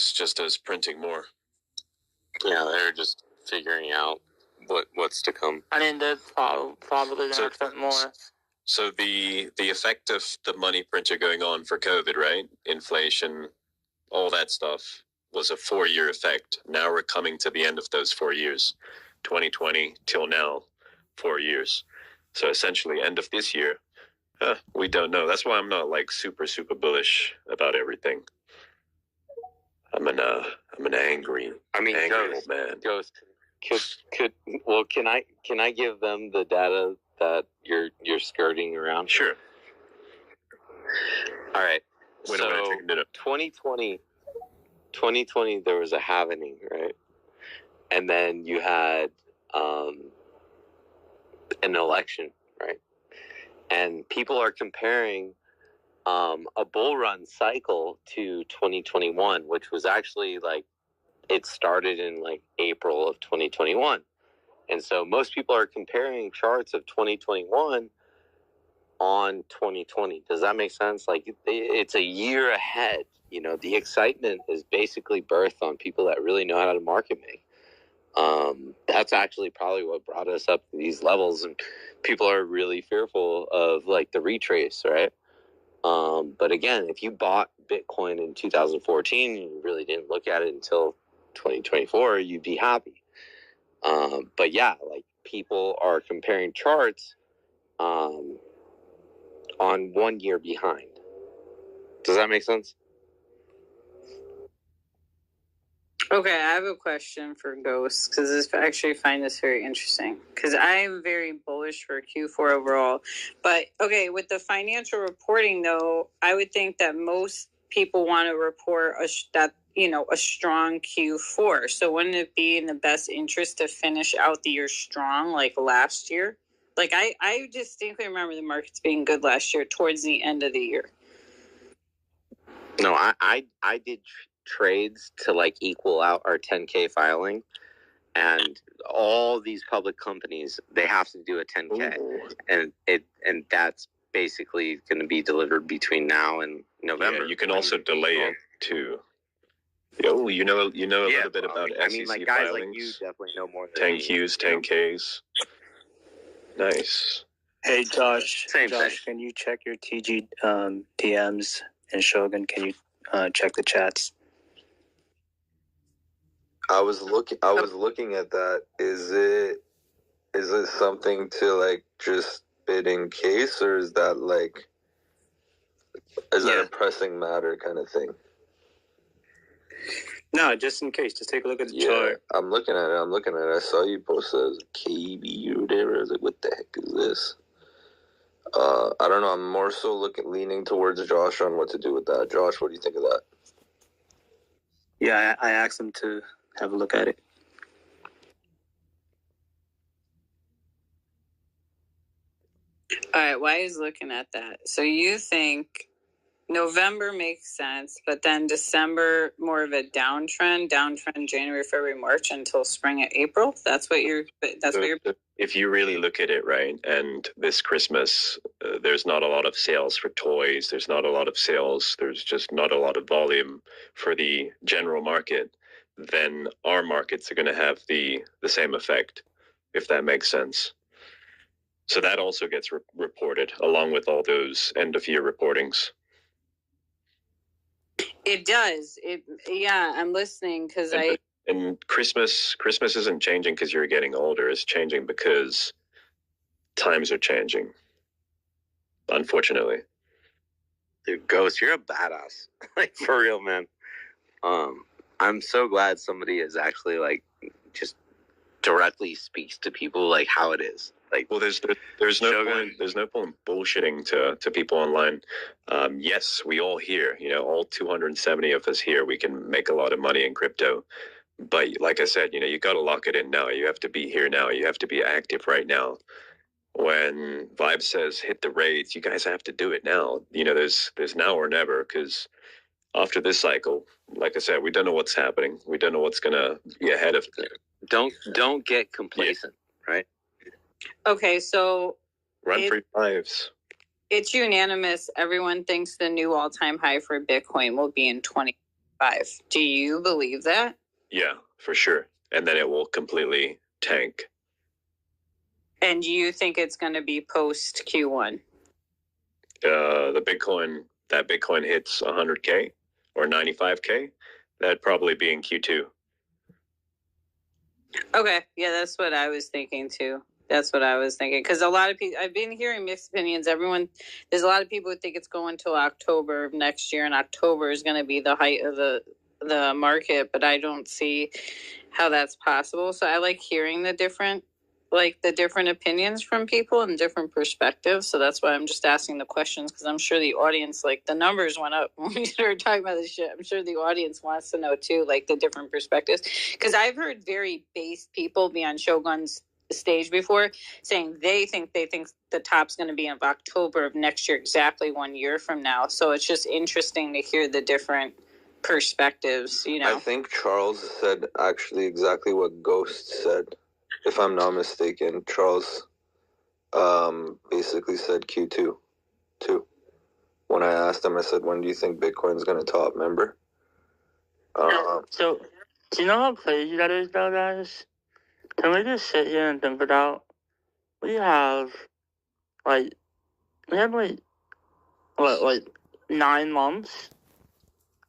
was just us printing more. Yeah, they're just figuring out what's to come. I mean, that's probably going to print more. So the effect of the money printer going on for COVID, right? Inflation, all that stuff was a 4-year effect. Now we're coming to the end of those 4 years, 2020 till now, 4 years. So essentially, end of this year, we don't know. That's why I'm not like super bullish about everything. I'm an angry. angry Ghost, old man. Ghost, can I give them the data that you're skirting around? Sure. All right. Wait, so I'm gonna take a minute. 2020, there was a happening, right? And then you had an election, right? And people are comparing a bull run cycle to 2021, which was actually like it started in like April of 2021. And so most people are comparing charts of 2021 on 2020. Does that make sense? Like it's a year ahead. You know, the excitement is basically birthed on people that really know how to market make. That's actually probably what brought us up to these levels, and people are really fearful of like the retrace, right? But again, if you bought Bitcoin in 2014 and you really didn't look at it until 2024, you'd be happy. But yeah, like people are comparing charts on 1 year behind. Does that make sense? Okay, I have a question for Ghost, because I actually find this very interesting, because I am very bullish for Q4 overall. But, okay, with the financial reporting, though, I would think that most people want to report a strong Q4. So wouldn't it be in the best interest to finish out the year strong like last year? Like, I distinctly remember the markets being good last year towards the end of the year. No, I did trades to like equal out our 10K filing, and all these public companies, they have to do a 10K. Ooh. and that's basically going to be delivered between now and November. Yeah, you can also delay it too. Oh, you know a little bit about SEC like guys filings. like you definitely know more than 10Qs, 10Ks. Nice. Hey Josh, Same thing. Can you check your TG DMs, and Shogun, can you check the chats? I was looking at that. Is it something to like just bid in case, or is that like that a pressing matter kind of thing? No, just in case. Just take a look at the chart. I'm looking at it. I saw you post it as a KB or whatever. I was like, what the heck is this? I don't know. I'm more so leaning towards Josh on what to do with that. Josh, what do you think of that? Yeah, I asked him to have a look at it. All right, while he's looking at that, so you think November makes sense, but then December more of a downtrend January, February, March until spring and April? That's what you're. If you really look at it, right, and this Christmas, there's not a lot of sales for toys. There's not a lot of sales. There's just not a lot of volume for the general market. Then our markets are going to have the same effect, if that makes sense. So that also gets reported along with all those end of year reportings. It does. I'm listening because And Christmas isn't changing because you're getting older. It's changing because times are changing. Unfortunately. Dude, Ghost, you're a badass. Like, for real, man. I'm so glad somebody is actually, like, just directly speaks to people, like, how it is. Like, well, there's no point. There's no point bullshitting to people online. Yes, we all here, all 270 of us here, we can make a lot of money in crypto. But like I said, you got to lock it in now. You have to be here now. You have to be active right now. When Vibe says hit the raids, you guys have to do it now. There's now or never, because after this cycle, like I said, we don't know what's happening. We don't know what's gonna be ahead of it. Don't get complacent, right? Okay, so run for your lives. It's unanimous. Everyone thinks the new all-time high for Bitcoin will be in 1.5. Do you believe that? Yeah, for sure. And then it will completely tank. And do you think it's going to be post Q1? That Bitcoin hits 100K or 95K, that'd probably be in Q2. Okay, yeah, that's what I was thinking too. That's what I was thinking, because a lot of people, I've been hearing mixed opinions. There's a lot of people who think it's going till October of next year, and October is going to be the height of the market, but I don't see how that's possible. So I like hearing the different opinions from people and different perspectives. So that's why I'm just asking the questions, because I'm sure the audience, like, the numbers went up when we started talking about this shit. I'm sure the audience wants to know too, like, the different perspectives, because I've heard very based people be on Shogun's stage before saying they think the top's going to be in October of next year, exactly 1 year from now. So it's just interesting to hear the different perspectives, you know. I think Charles said actually exactly what Ghost said. If I'm not mistaken, Charles basically said Q2 too. When I asked him, I said, when do you think Bitcoin's going to top, remember? So, do you know how crazy that is, though, guys? Can we just sit here and think about, we have, like 9 months?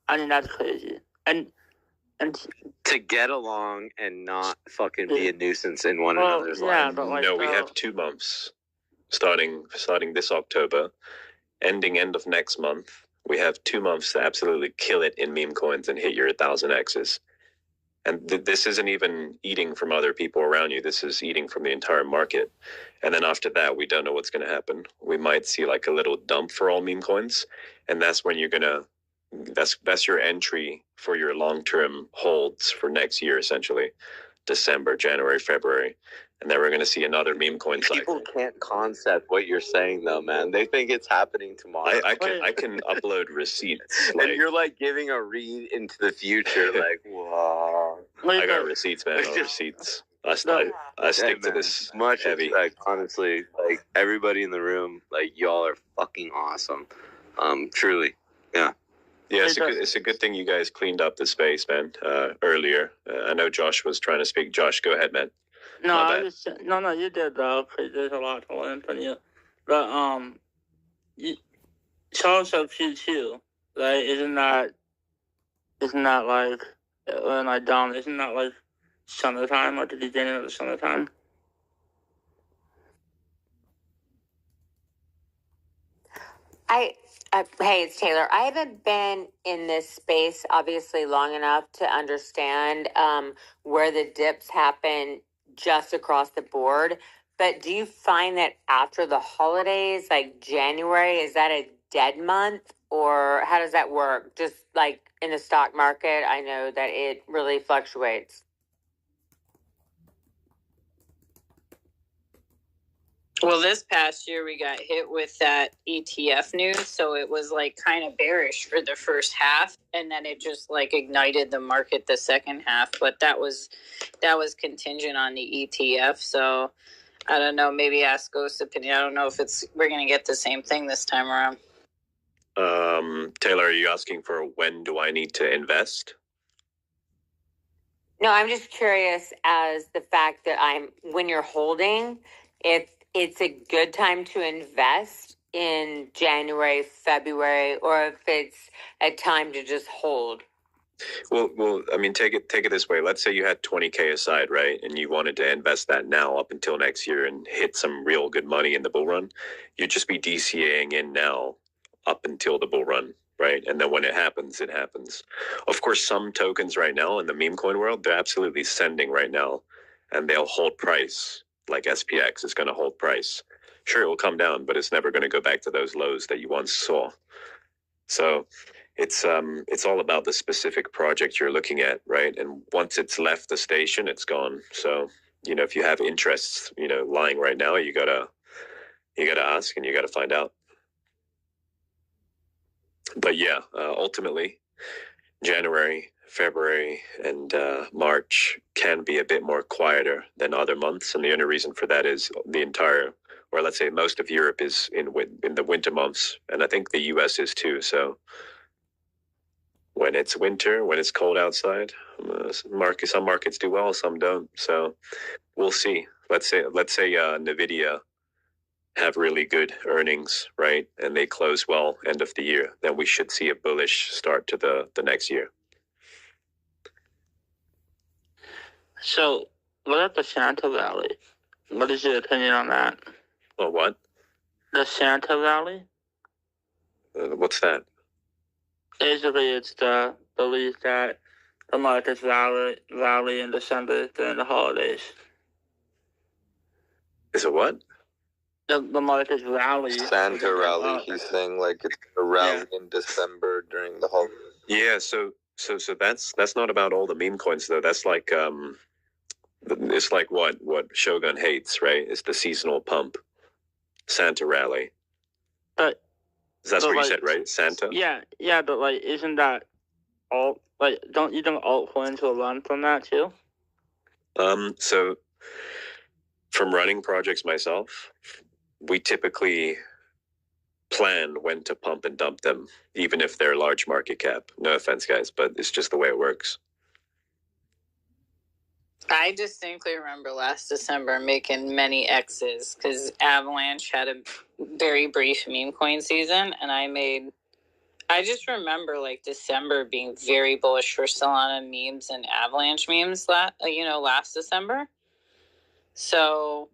I mean, that's crazy. And to get along and not fucking be a nuisance in one another's life. But like, no, we have 2 months starting this October, ending end of next month. We have 2 months to absolutely kill it in meme coins and hit your 1,000Xs. And this isn't even eating from other people around you. This is eating from the entire market. And then after that, we don't know what's going to happen. We might see like a little dump for all meme coins. And that's when you're going to, that's your entry for your long-term holds for next year, essentially. December, January, February. And then we're going to see another meme coin cycle. People can't concept what you're saying, though, man. They think it's happening tomorrow. I can upload receipts. And you're like giving a read into the future, like, wow. I got receipts, man. Receipts. I stick to this much heavy. Respect, honestly. Like, everybody in the room, like, y'all are fucking awesome. Truly, yeah. Yeah, it's a good thing you guys cleaned up the space, man. Earlier, I know Josh was trying to speak. Josh, go ahead, man. No, you did though. There's a lot to learn from you. But Charles said Q2, right? Isn't that like when I down? Isn't that like summertime or the beginning of the summertime? Hey, it's Taylor. I haven't been in this space obviously long enough to understand where the dips happen just across the board. But do you find that after the holidays, like January, is that a dead month, or how does that work? Just like in the stock market, I know that it really fluctuates. Well, this past year we got hit with that ETF news, so it was like kind of bearish for the first half, and then it just like ignited the market the second half. But that was contingent on the ETF. So I don't know. Maybe ask Ghost's opinion. I don't know if we're gonna get the same thing this time around. Taylor, are you asking for when do I need to invest? No, I'm just curious as the fact that when you're holding, if it's a good time to invest in January, February, or if it's a time to just hold. Well, I mean, take it this way. Let's say you had 20K aside, right? And you wanted to invest that now up until next year and hit some real good money in the bull run. You'd just be DCAing in now up until the bull run, right? And then when it happens, it happens. Of course, some tokens right now in the meme coin world, they're absolutely sending right now, and they'll hold price. Like SPX is going to hold price. Sure, it will come down, but it's never going to go back to those lows that you once saw. So it's all about the specific project you're looking at, right? And once it's left the station, it's gone. So, you know, if you have interests, you know, lying right now, you gotta ask and you gotta find out. But yeah, ultimately, January, February, and March can be a bit more quieter than other months, and the only reason for that is the entire, or let's say most of Europe is in the winter months, and I think the US is too. So when it's winter, when it's cold outside. Some markets do well, some don't. So we'll see. Let's say Nvidia have really good earnings, right? And they close well end of the year. Then we should see a bullish start to the next year. So, what about the Santa Valley? What is your opinion on that? Well, what? The Santa Valley? What's that? Basically, it's the belief that the markets rally in December during the holidays. Is it what? The markets rally. Santa rally. He's saying like it's a rally in December during the holidays. Yeah. So that's not about all the meme coins though. That's like it's like what Shogun hates, right? It's the seasonal pump, Santa rally. But that's what you said, right? Santa. Yeah, but like, isn't that all? Like, don't you think altcoins will run from that too? So from running projects myself, we typically plan when to pump and dump them, even if they're large market cap. No offense, guys, but it's just the way it works. I distinctly remember last December making many X's because Avalanche had a very brief meme coin season, and I just remember like December being very bullish for Solana memes and Avalanche memes last December. So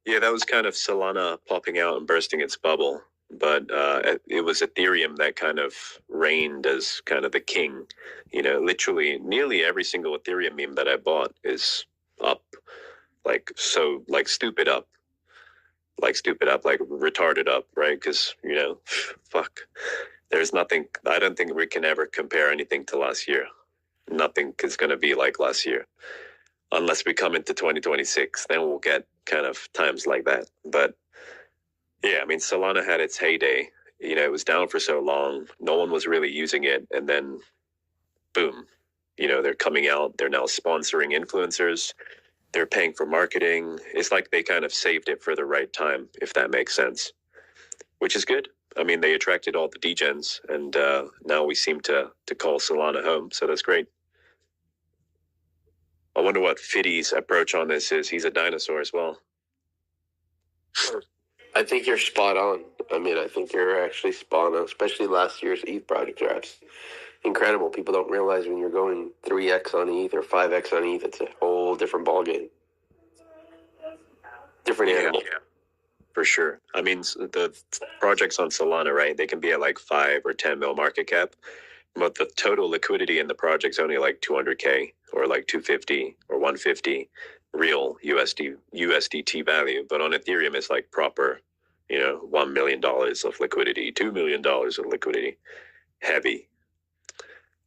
yeah, that was kind of Solana popping out and bursting its bubble, but it was Ethereum that kind of reigned as kind of the king. Literally nearly every single Ethereum meme that I bought is up, like stupid up, like retarded up, right? Because fuck, there's nothing. I don't think we can ever compare anything to last year. Nothing is going to be like last year, unless we come into 2026. Then we'll get kind of times like that. But yeah, I mean, Solana had its heyday. It was down for so long, no one was really using it, and then boom, they're coming out. They're now sponsoring influencers. They're paying for marketing. It's like they kind of saved it for the right time, if that makes sense, which is good. I mean, they attracted all the degens, and now we seem to call Solana home, so that's great. I wonder what Fiddy's approach on this is. He's a dinosaur as well. I think you're spot on. I mean, I think you're actually spot on, especially last year's ETH project drafts. Incredible. People don't realize when you're going 3x on ETH or 5x on ETH, it's a whole different ballgame. Different animal. Yeah, for sure. I mean, the projects on Solana, right, they can be at like 5 or 10 mil market cap, but the total liquidity in the project's only like 200K or like 250 or 150 real USDT value. But on Ethereum, it's like proper, $1 million of liquidity, $2 million of liquidity, heavy.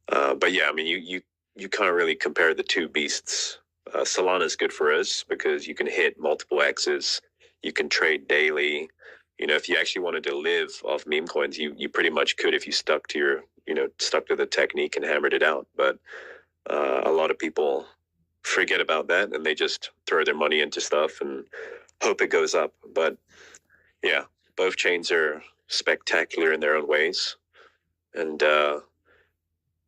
But yeah, I mean, you can't really compare the two beasts. Solana is good for us because you can hit multiple X's. You can trade daily. If you actually wanted to live off meme coins, you pretty much could if you stuck to the technique and hammered it out. But a lot of people forget about that and they just throw their money into stuff and hope it goes up. But yeah, both chains are spectacular in their own ways. And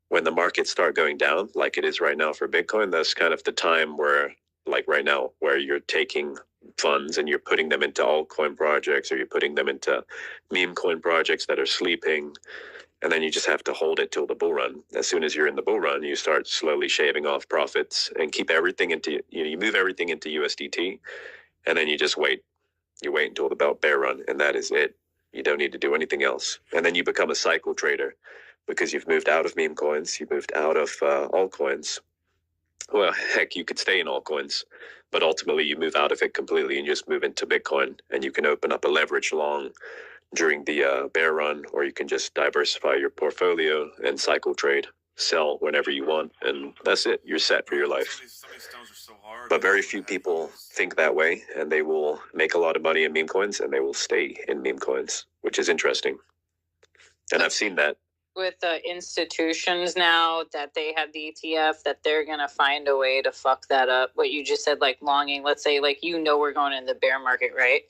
when the markets start going down, like it is right now for Bitcoin, that's kind of the time where, like right now, where you're taking funds and you're putting them into altcoin projects or you're putting them into meme coin projects that are sleeping. And then you just have to hold it till the bull run. As soon as you're in the bull run, you start slowly shaving off profits and keep everything into, you move everything into USDT. And then you just wait. You wait until the bear run, and that is it. You don't need to do anything else. And then you become a cycle trader because you've moved out of meme coins. You've moved out of altcoins. Well, heck, you could stay in altcoins, but ultimately you move out of it completely and just move into Bitcoin. And you can open up a leverage long during the bear run, or you can just diversify your portfolio and cycle trade, sell whenever you want, and that's it. You're set for your life. But very few people think that way, and they will make a lot of money in meme coins, and they will stay in meme coins, which is interesting. And I've seen that. With institutions now that they have the ETF, that they're going to find a way to fuck that up. What you just said, like longing, let's say, like, we're going in the bear market, right?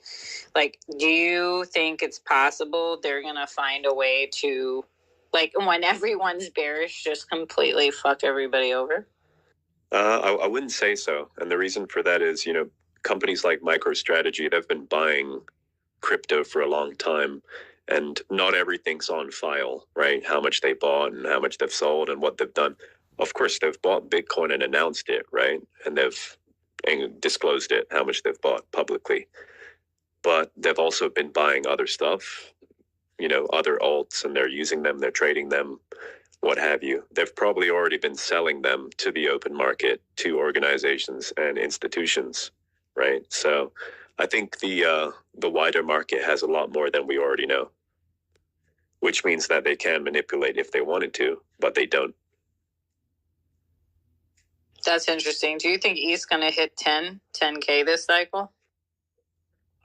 Like, do you think it's possible they're going to find a way to Like when everyone's bearish, just completely fuck everybody over? I wouldn't say so. And the reason for that is, companies like MicroStrategy, they've been buying crypto for a long time, and not everything's on file, right? How much they bought and how much they've sold and what they've done. Of course, they've bought Bitcoin and announced it, right? And they've disclosed it, how much they've bought publicly. But they've also been buying other stuff, other alts, and they're using them, they're trading them, what have you. They've probably already been selling them to the open market, to organizations and institutions, right? So I think the wider market has a lot more than we already know, which means that they can manipulate if they wanted to, but they don't. That's interesting. Do you think ETH's going to hit 10K this cycle?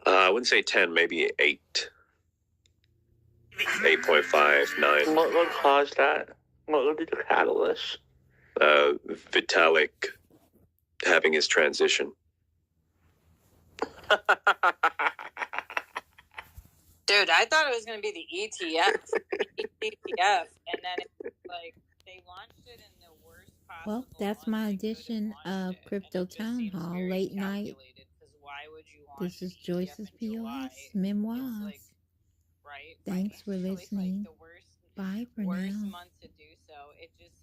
I wouldn't say 10, maybe 8. 8.5, 9. What caused that? What would be the catalyst? Vitalik having his transition. Dude, I thought it was going to be the ETF. And then it's like they launched it in the worst possible. Well, that's my edition of Crypto Town Hall late night. This is Joyce's POS Memoirs. Thanks for listening. Bye for now. Month to do so. It just